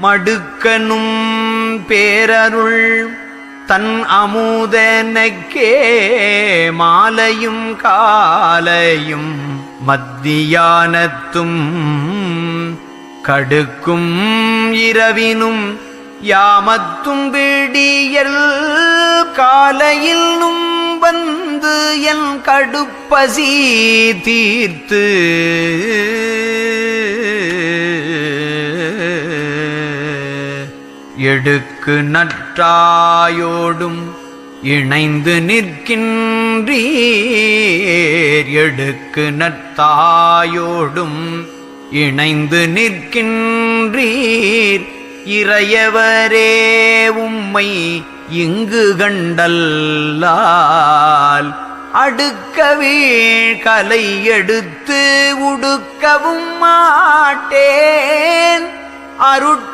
மடுக்கனும் பேரருள் தன் அமுதனக்கே மாலையும் காலையும் மத்தியானத்தும் கடுக்கும் இரவினும் யாமத்தும் விடியல் காலையிலும் வந்து என் கடுப்பசி தீர்த்து எடுக்கு நற்றாயோடும் இணைந்து நிற்கின்றீர் எடுக்கு நற்றாயோடும் இணைந்து நிற்கின்றீர் இறையவரே உம்மை இங்கு கண்டல்லால் அடுக்க வீழ்கலை எடுத்து உடுக்கவும் மாட்டேன் அருட்